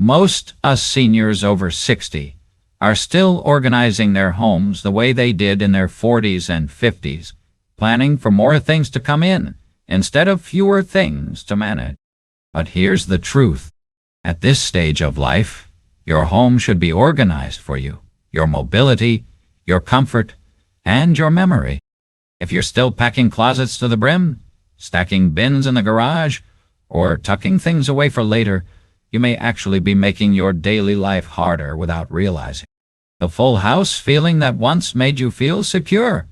Most us seniors over 60 are still organizing their homes the way they did in their 40s and 50s, planning for more things to come in instead of fewer things to manage. But here's the truth. At this stage of life, your home should be organized for you, your mobility, your comfort, and your memory. If you're still packing closets to the brim, stacking bins in the garage, or tucking things away for later, you may actually be making your daily life harder without realizing. The full house feeling that once made you feel secure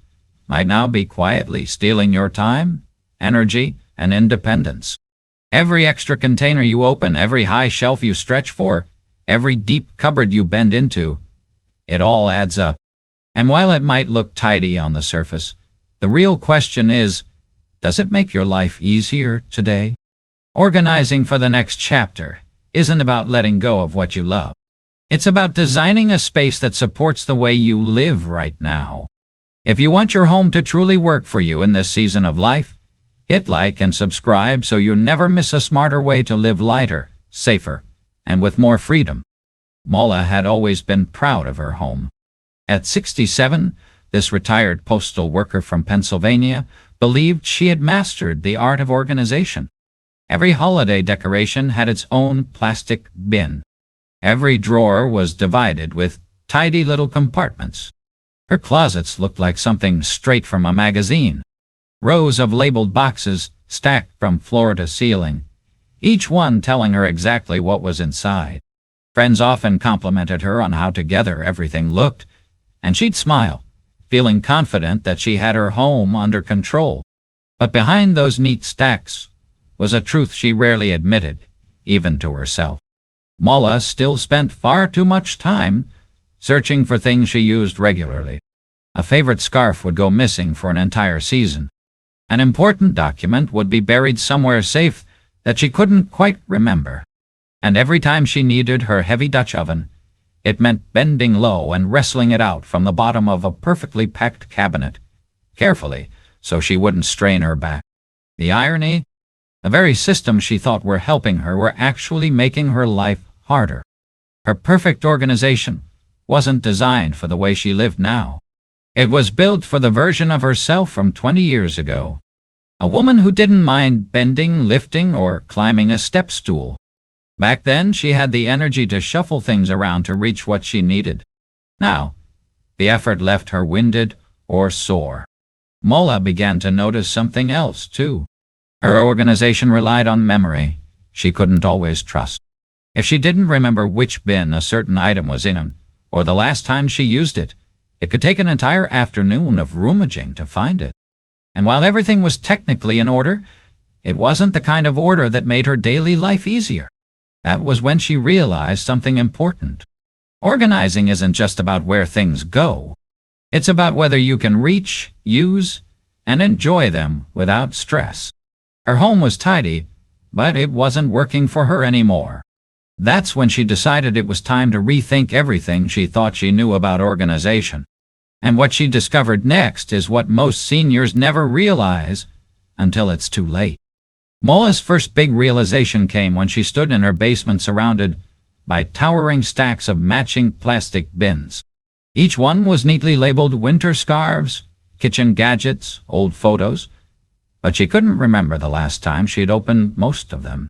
might now be quietly stealing your time, energy, and independence. Every extra container you open, every high shelf you stretch for, every deep cupboard you bend into, it all adds up. And while it might look tidy on the surface, the real question is, does it make your life easier today? Organizing for the next chapter isn't about letting go of what you love. It's about designing a space that supports the way you live right now. If you want your home to truly work for you in this season of life, hit like and subscribe so you never miss a smarter way to live lighter, safer, and with more freedom. Mola had always been proud of her home. At 67, this retired postal worker from Pennsylvania believed she had mastered the art of organization. Every holiday decoration had its own plastic bin. Every drawer was divided with tidy little compartments. Her closets looked like something straight from a magazine. Rows of labeled boxes stacked from floor to ceiling, each one telling her exactly what was inside. Friends often complimented her on how together everything looked, and she'd smile, feeling confident that she had her home under control. But behind those neat stacks was a truth she rarely admitted, even to herself. Mola still spent far too much time searching for things she used regularly. A favorite scarf would go missing for an entire season. An important document would be buried somewhere safe that she couldn't quite remember. And every time she needed her heavy Dutch oven, it meant bending low and wrestling it out from the bottom of a perfectly packed cabinet, carefully, so she wouldn't strain her back. The irony? The very systems she thought were helping her were actually making her life harder. Her perfect organization wasn't designed for the way she lived now. It was built for the version of herself from 20 years ago. A woman who didn't mind bending, lifting, or climbing a step stool. Back then, she had the energy to shuffle things around to reach what she needed. Now, the effort left her winded or sore. Mola began to notice something else, too. Her organization relied on memory she couldn't always trust. If she didn't remember which bin a certain item was in, or the last time she used it, it could take an entire afternoon of rummaging to find it. And while everything was technically in order, it wasn't the kind of order that made her daily life easier. That was when she realized something important. Organizing isn't just about where things go. It's about whether you can reach, use, and enjoy them without stress. Her home was tidy, but it wasn't working for her anymore. That's when she decided it was time to rethink everything she thought she knew about organization. And what she discovered next is what most seniors never realize until it's too late. Mola's first big realization came when she stood in her basement surrounded by towering stacks of matching plastic bins. Each one was neatly labeled winter scarves, kitchen gadgets, old photos, but she couldn't remember the last time she had opened most of them.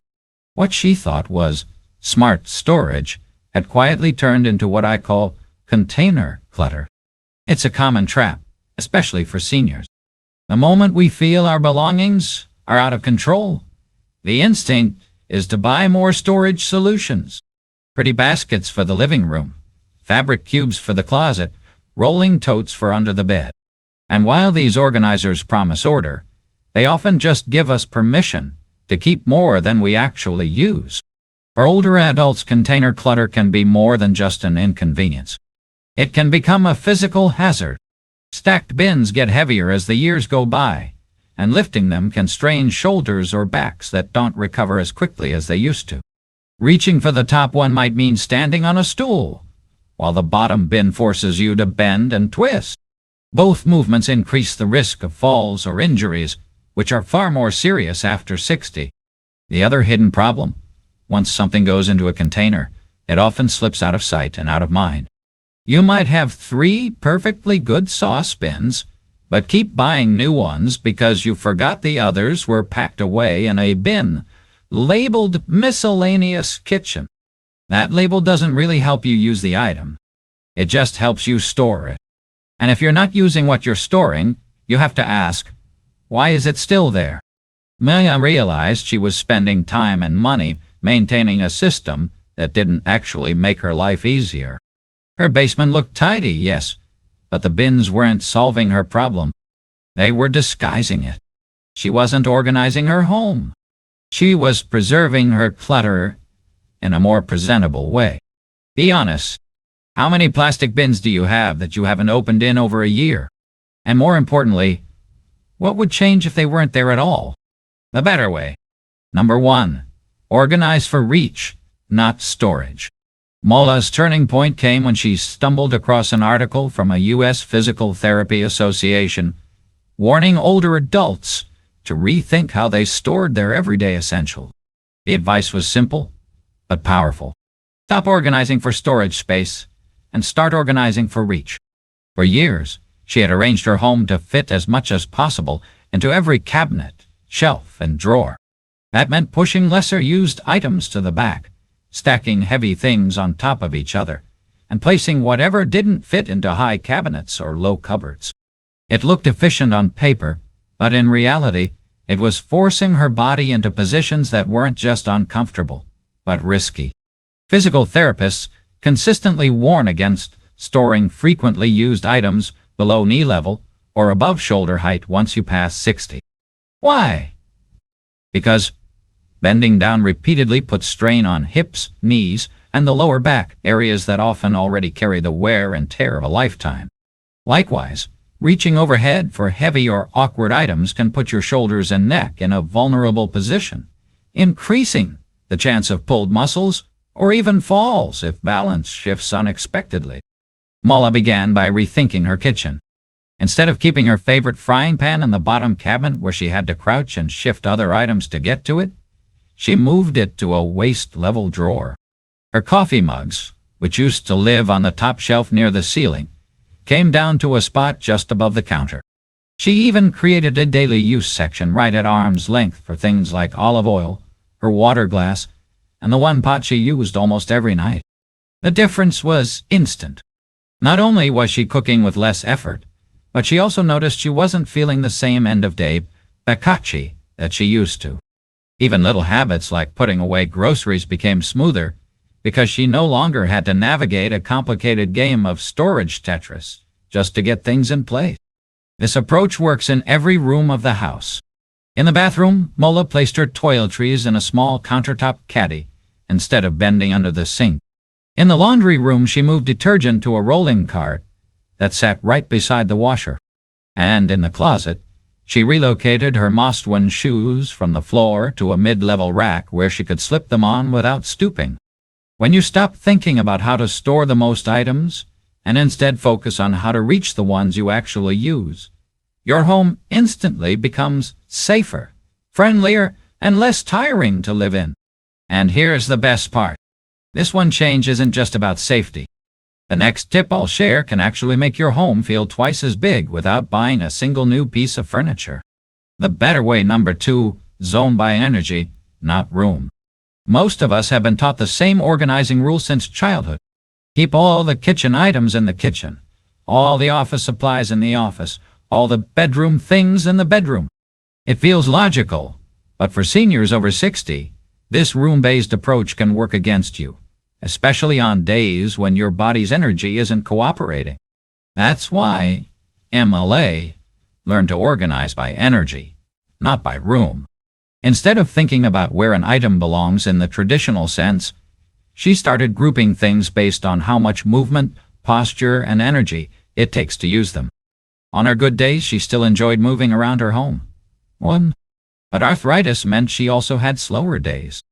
What she thought was smart storage had quietly turned into what I call container clutter. It's a common trap, especially for seniors. The moment we feel our belongings are out of control, the instinct is to buy more storage solutions. Pretty baskets for the living room, fabric cubes for the closet, rolling totes for under the bed. And while these organizers promise order, they often just give us permission to keep more than we actually use. For older adults, container clutter can be more than just an inconvenience. It can become a physical hazard. Stacked bins get heavier as the years go by, and lifting them can strain shoulders or backs that don't recover as quickly as they used to. Reaching for the top one might mean standing on a stool, while the bottom bin forces you to bend and twist. Both movements increase the risk of falls or injuries, which are far more serious after 60. The other hidden problem: once something goes into a container, it often slips out of sight and out of mind. You might have 3 perfectly good saucepans, but keep buying new ones because you forgot the others were packed away in a bin labeled Miscellaneous Kitchen. That label doesn't really help you use the item. It just helps you store it. And if you're not using what you're storing, you have to ask, why is it still there? Maya realized she was spending time and money maintaining a system that didn't actually make her life easier. Her basement looked tidy, yes, but the bins weren't solving her problem. They were disguising it. She wasn't organizing her home. She was preserving her clutter in a more presentable way. Be honest. How many plastic bins do you have that you haven't opened in over a year? And more importantly, what would change if they weren't there at all? The better way. Number 1. Organize for reach, not storage. Mola's turning point came when she stumbled across an article from a U.S. Physical Therapy Association warning older adults to rethink how they stored their everyday essentials. The advice was simple, but powerful. Stop organizing for storage space and start organizing for reach. For years, she had arranged her home to fit as much as possible into every cabinet, shelf, and drawer. That meant pushing lesser-used items to the back, stacking heavy things on top of each other, and placing whatever didn't fit into high cabinets or low cupboards. It looked efficient on paper, but in reality, it was forcing her body into positions that weren't just uncomfortable, but risky. Physical therapists consistently warn against storing frequently used items below knee level or above shoulder height once you pass 60. Why? Because bending down repeatedly puts strain on hips, knees, and the lower back, areas that often already carry the wear and tear of a lifetime. Likewise, reaching overhead for heavy or awkward items can put your shoulders and neck in a vulnerable position, increasing the chance of pulled muscles or even falls if balance shifts unexpectedly. Mola began by rethinking her kitchen. Instead of keeping her favorite frying pan in the bottom cabinet where she had to crouch and shift other items to get to it, she moved it to a waist-level drawer. Her coffee mugs, which used to live on the top shelf near the ceiling, came down to a spot just above the counter. She even created a daily use section right at arm's length for things like olive oil, her water glass, and the one pot she used almost every night. The difference was instant. Not only was she cooking with less effort, but she also noticed she wasn't feeling the same end-of-day bakkachi that she used to. Even little habits like putting away groceries became smoother because she no longer had to navigate a complicated game of storage Tetris just to get things in place. This approach works in every room of the house. In the bathroom, Mola placed her toiletries in a small countertop caddy instead of bending under the sink. In the laundry room, she moved detergent to a rolling cart that sat right beside the washer. And in the closet, she relocated her moss-worn shoes from the floor to a mid-level rack where she could slip them on without stooping. When you stop thinking about how to store the most items and instead focus on how to reach the ones you actually use, your home instantly becomes safer, friendlier, and less tiring to live in. And here's the best part. This one change isn't just about safety. The next tip I'll share can actually make your home feel twice as big without buying a single new piece of furniture. The better way, number 2, zone by energy, not room. Most of us have been taught the same organizing rule since childhood. Keep all the kitchen items in the kitchen, all the office supplies in the office, all the bedroom things in the bedroom. It feels logical, but for seniors over 60, this room-based approach can work against you, especially on days when your body's energy isn't cooperating. That's why MLA learned to organize by energy, not by room. Instead of thinking about where an item belongs in the traditional sense, she started grouping things based on how much movement, posture, and energy it takes to use them. On her good days, she still enjoyed moving around her home. But arthritis meant she also had slower days.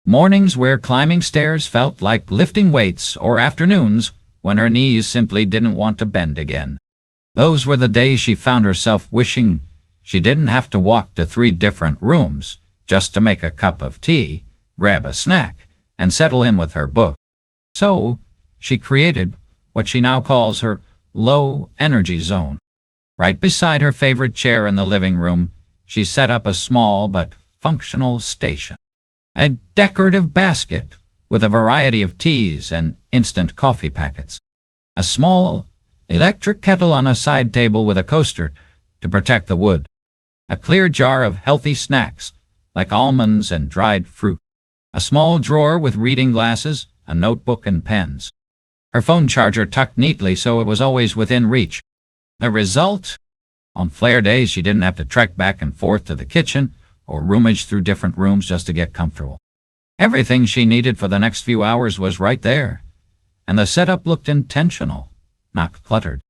Mornings where climbing stairs felt like lifting weights, or afternoons when her knees simply didn't want to bend again. Those were the days she found herself wishing she didn't have to walk to 3 different rooms just to make a cup of tea, grab a snack, and settle in with her book. So, she created what she now calls her low energy zone. Right beside her favorite chair in the living room, she set up a small but functional station. A decorative basket with a variety of teas and instant coffee packets. A small electric kettle on a side table with a coaster to protect the wood. A clear jar of healthy snacks like almonds and dried fruit. A small drawer with reading glasses, a notebook and pens. Her phone charger tucked neatly so it was always within reach. The result? On flare days, she didn't have to trek back and forth to the kitchen or rummage through different rooms just to get comfortable. Everything she needed for the next few hours was right there, and the setup looked intentional, not cluttered.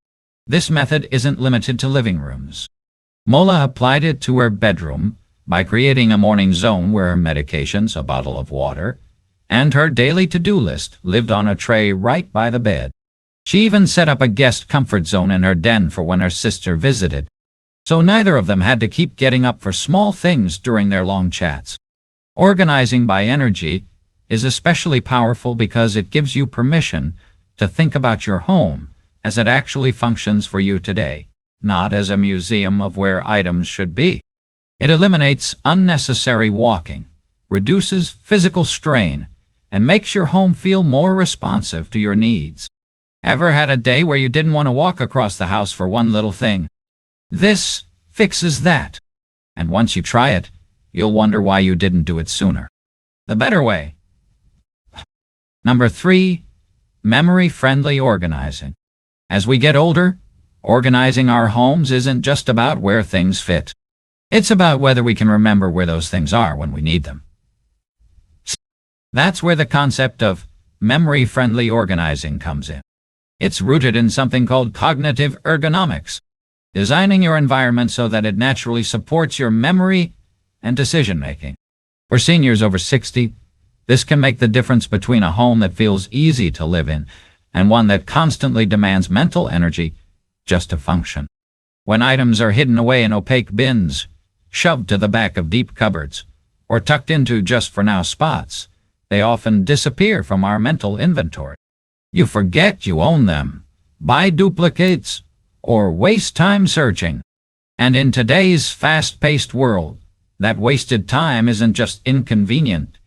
This method isn't limited to living rooms. Mola applied it to her bedroom by creating a morning zone where her medications, a bottle of water, and her daily to-do list lived on a tray right by the bed. She even set up a guest comfort zone in her den for when her sister visited, so neither of them had to keep getting up for small things during their long chats. Organizing by energy is especially powerful because it gives you permission to think about your home as it actually functions for you today, not as a museum of where items should be. It eliminates unnecessary walking, reduces physical strain, and makes your home feel more responsive to your needs. Ever had a day where you didn't want to walk across the house for one little thing? This fixes that. And once you try it, you'll wonder why you didn't do it sooner. The better way. Number 3, memory-friendly organizing. As we get older, organizing our homes isn't just about where things fit. It's about whether we can remember where those things are when we need them. That's where the concept of memory-friendly organizing comes in. It's rooted in something called cognitive ergonomics, designing your environment so that it naturally supports your memory and decision-making. For seniors over 60, this can make the difference between a home that feels easy to live in and one that constantly demands mental energy just to function. When items are hidden away in opaque bins, shoved to the back of deep cupboards, or tucked into just-for-now spots, they often disappear from our mental inventory. You forget you own them, buy duplicates, or waste time searching. And in today's fast-paced world, that wasted time isn't just inconvenient,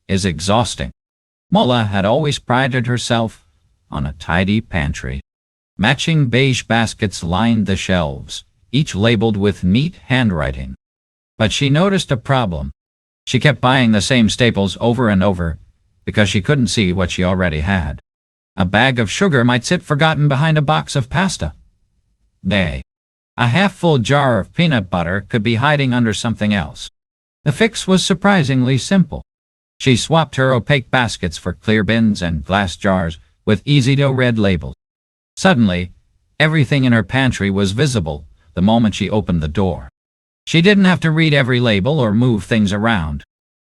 it's exhausting. Mola had always prided herself on a tidy pantry. Matching beige baskets lined the shelves, each labeled with neat handwriting. But she noticed a problem. She kept buying the same staples over and over because she couldn't see what she already had. A bag of sugar might sit forgotten behind a box of pasta. A half-full jar of peanut butter could be hiding under something else. The fix was surprisingly simple. She swapped her opaque baskets for clear bins and glass jars with easy-to-read labels. Suddenly, everything in her pantry was visible the moment she opened the door. She didn't have to read every label or move things around.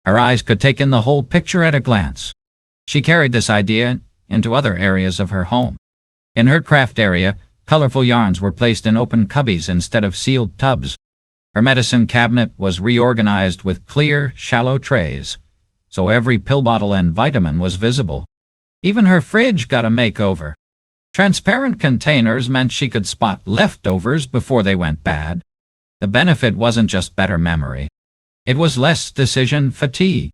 Her eyes could take in the whole picture at a glance. She carried this idea into other areas of her home. In her craft area, colorful yarns were placed in open cubbies instead of sealed tubs. Her medicine cabinet was reorganized with clear, shallow trays, so every pill bottle and vitamin was visible. Even her fridge got a makeover. Transparent containers meant she could spot leftovers before they went bad. The benefit wasn't just better memory. It was less decision fatigue.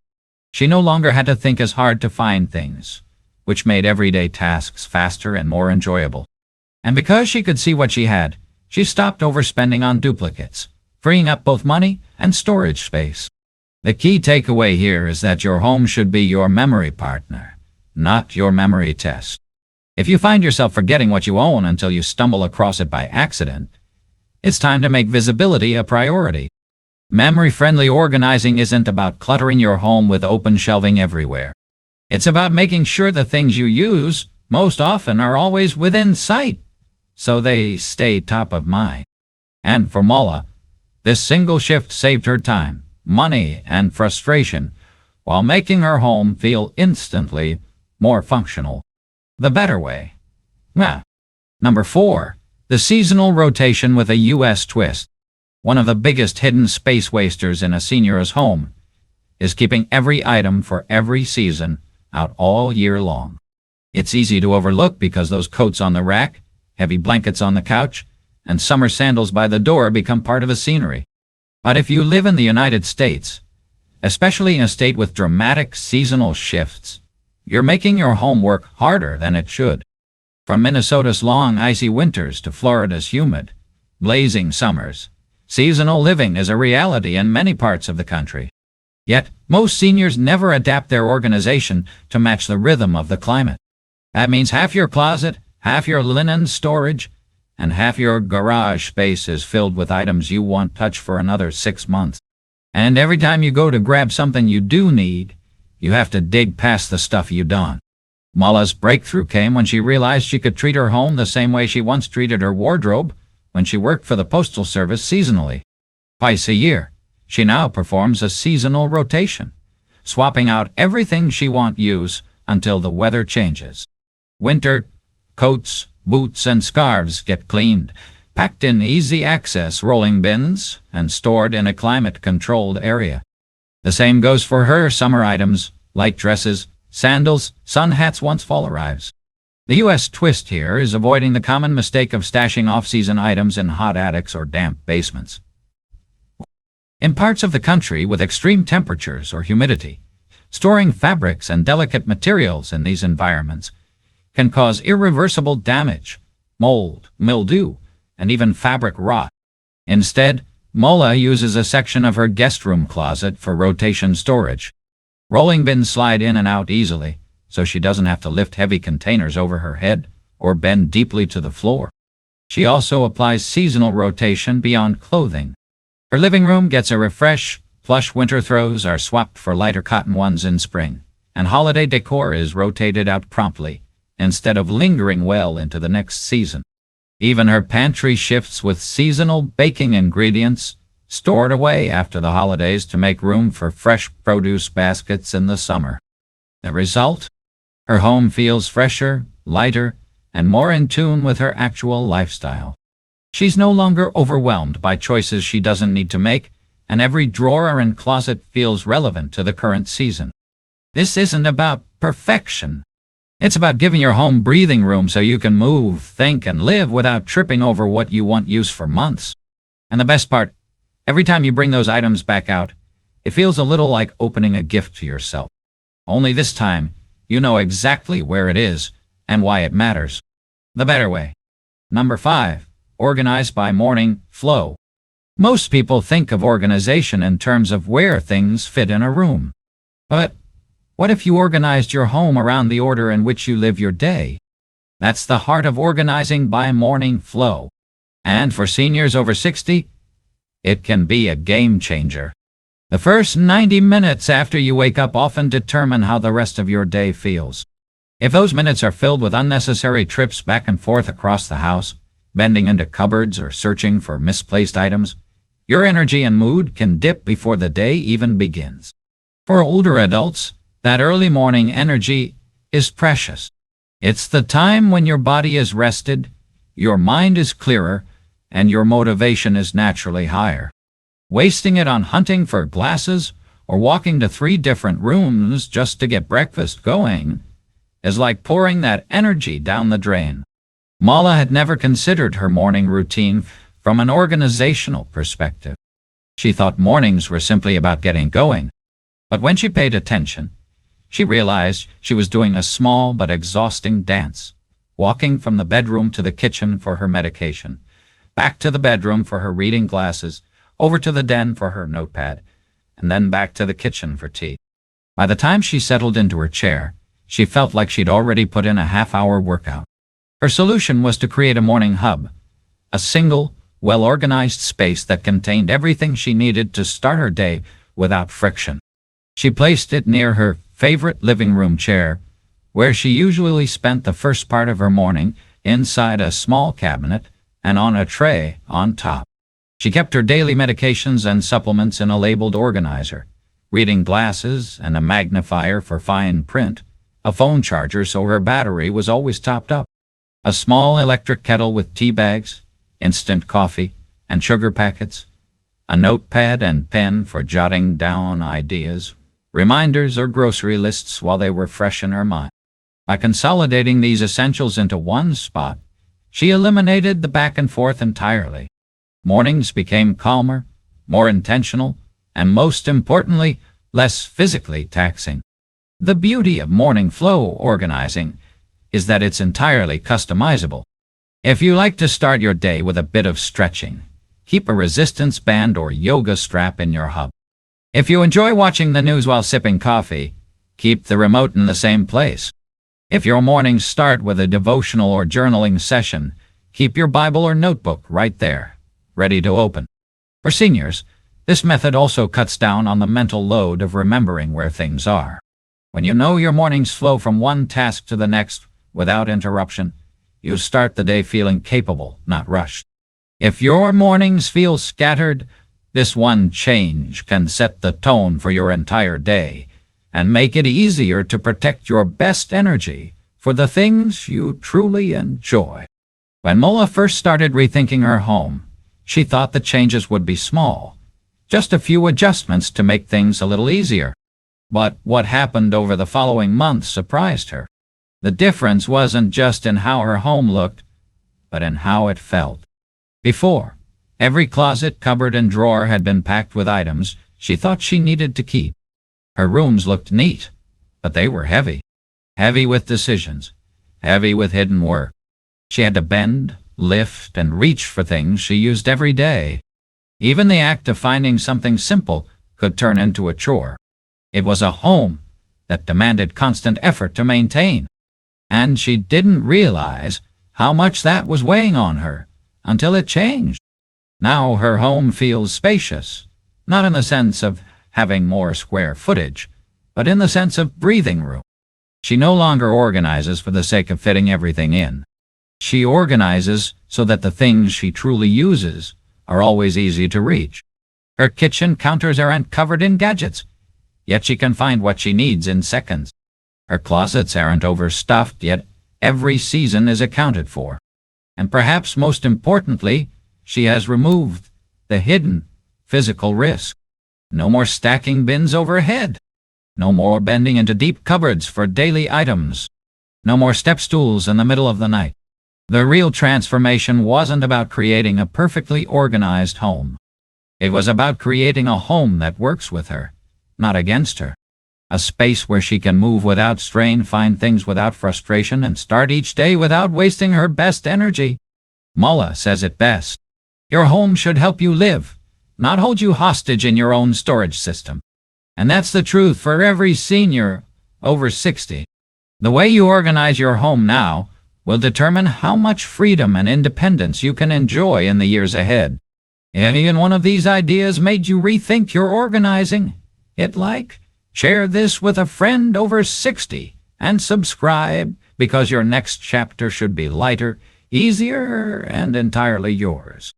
She no longer had to think as hard to find things, which made everyday tasks faster and more enjoyable. And because she could see what she had, she stopped overspending on duplicates, freeing up both money and storage space. The key takeaway here is that your home should be your memory partner, not your memory test. If you find yourself forgetting what you own until you stumble across it by accident, it's time to make visibility a priority. Memory-friendly organizing isn't about cluttering your home with open shelving everywhere. It's about making sure the things you use most often are always within sight, so they stay top of mind. And for Mola, this single shift saved her time, money, and frustration, while making her home feel instantly more functional. The better way. Number 4. The seasonal rotation with a U.S. twist. One of the biggest hidden space wasters in a senior's home is keeping every item for every season out all year long. It's easy to overlook because those coats on the rack, heavy blankets on the couch, and summer sandals by the door become part of the scenery. But if you live in the United States, especially in a state with dramatic seasonal shifts, you're making your home work harder than it should. From Minnesota's long, icy winters to Florida's humid, blazing summers, seasonal living is a reality in many parts of the country. Yet, most seniors never adapt their organization to match the rhythm of the climate. That means half your closet, half your linen storage, and half your garage space is filled with items you won't touch for another 6 months. And every time you go to grab something you do need, you have to dig past the stuff you don't. Mulla's breakthrough came when she realized she could treat her home the same way she once treated her wardrobe when she worked for the Postal Service seasonally. Twice a year, she now performs a seasonal rotation, swapping out everything she won't use until the weather changes. Winter coats, boots, and scarves get cleaned, packed in easy-access rolling bins, and stored in a climate-controlled area. The same goes for her summer items, like dresses, sandals, sun hats once fall arrives. The U.S. twist here is avoiding the common mistake of stashing off-season items in hot attics or damp basements. In parts of the country with extreme temperatures or humidity, storing fabrics and delicate materials in these environments can cause irreversible damage, mold, mildew, and even fabric rot. Instead, Mulla uses a section of her guest room closet for rotation storage. Rolling bins slide in and out easily, so she doesn't have to lift heavy containers over her head or bend deeply to the floor. She also applies seasonal rotation beyond clothing. Her living room gets a refresh, plush winter throws are swapped for lighter cotton ones in spring, and holiday decor is rotated out promptly, instead of lingering well into the next season. Even her pantry shifts with seasonal baking ingredients stored away after the holidays to make room for fresh produce baskets in the summer. The result? Her home feels fresher, lighter, and more in tune with her actual lifestyle. She's no longer overwhelmed by choices she doesn't need to make, and every drawer and closet feels relevant to the current season. This isn't about perfection. It's about giving your home breathing room so you can move, think, and live without tripping over what you won't use for months. And the best part, every time you bring those items back out, it feels a little like opening a gift to yourself. Only this time, you know exactly where it is and why it matters. The better way. Number 5. Organize by morning flow. Most people think of organization in terms of where things fit in a room. But what if you organized your home around the order in which you live your day? That's the heart of organizing by morning flow. And for seniors over 60, it can be a game changer. The first 90 minutes after you wake up often determine how the rest of your day feels. If those minutes are filled with unnecessary trips back and forth across the house, bending into cupboards or searching for misplaced items, your energy and mood can dip before the day even begins. For older adults, that early morning energy is precious. It's the time when your body is rested, your mind is clearer, and your motivation is naturally higher. Wasting it on hunting for glasses or walking to 3 different rooms just to get breakfast going is like pouring that energy down the drain. Mulla had never considered her morning routine from an organizational perspective. She thought mornings were simply about getting going. But when she paid attention, she realized she was doing a small but exhausting dance, walking from the bedroom to the kitchen for her medication, back to the bedroom for her reading glasses, over to the den for her notepad, and then back to the kitchen for tea. By the time she settled into her chair, she felt like she'd already put in a half-hour workout. Her solution was to create a morning hub, a single, well-organized space that contained everything she needed to start her day without friction. She placed it near her favorite living room chair, where she usually spent the first part of her morning, inside a small cabinet and on a tray on top. She kept her daily medications and supplements in a labeled organizer, reading glasses and a magnifier for fine print, a phone charger so her battery was always topped up, a small electric kettle with tea bags, instant coffee, and sugar packets, a notepad and pen for jotting down ideas, reminders, or grocery lists while they were fresh in her mind. By consolidating these essentials into one spot, she eliminated the back and forth entirely. Mornings became calmer, more intentional, and most importantly, less physically taxing. The beauty of morning flow organizing is that it's entirely customizable. If you like to start your day with a bit of stretching, keep a resistance band or yoga strap in your hub. If you enjoy watching the news while sipping coffee, keep the remote in the same place. If your mornings start with a devotional or journaling session, keep your Bible or notebook right there, ready to open. For seniors, this method also cuts down on the mental load of remembering where things are. When you know your mornings flow from one task to the next without interruption, you start the day feeling capable, not rushed. If your mornings feel scattered, this one change can set the tone for your entire day and make it easier to protect your best energy for the things you truly enjoy. When Mola first started rethinking her home, she thought the changes would be small, just a few adjustments to make things a little easier. But what happened over the following months surprised her. The difference wasn't just in how her home looked, but in how it felt. Before, every closet, cupboard, and drawer had been packed with items she thought she needed to keep. Her rooms looked neat, but they were heavy. Heavy with decisions, heavy with hidden work. She had to bend, lift, and reach for things she used every day. Even the act of finding something simple could turn into a chore. It was a home that demanded constant effort to maintain, and she didn't realize how much that was weighing on her until it changed. Now her home feels spacious, not in the sense of having more square footage, but in the sense of breathing room. She no longer organizes for the sake of fitting everything in. She organizes so that the things she truly uses are always easy to reach. Her kitchen counters aren't covered in gadgets, yet she can find what she needs in seconds. Her closets aren't overstuffed, yet every season is accounted for. And perhaps most importantly, she has removed the hidden physical risk. No more stacking bins overhead. No more bending into deep cupboards for daily items. No more step stools in the middle of the night. The real transformation wasn't about creating a perfectly organized home. It was about creating a home that works with her, not against her. A space where she can move without strain, find things without frustration, and start each day without wasting her best energy. Mola says it best. Your home should help you live, not hold you hostage in your own storage system. And that's the truth for every senior over 60. The way you organize your home now will determine how much freedom and independence you can enjoy in the years ahead. If any one of these ideas made you rethink your organizing, hit like, share this with a friend over 60, and subscribe, because your next chapter should be lighter, easier, and entirely yours.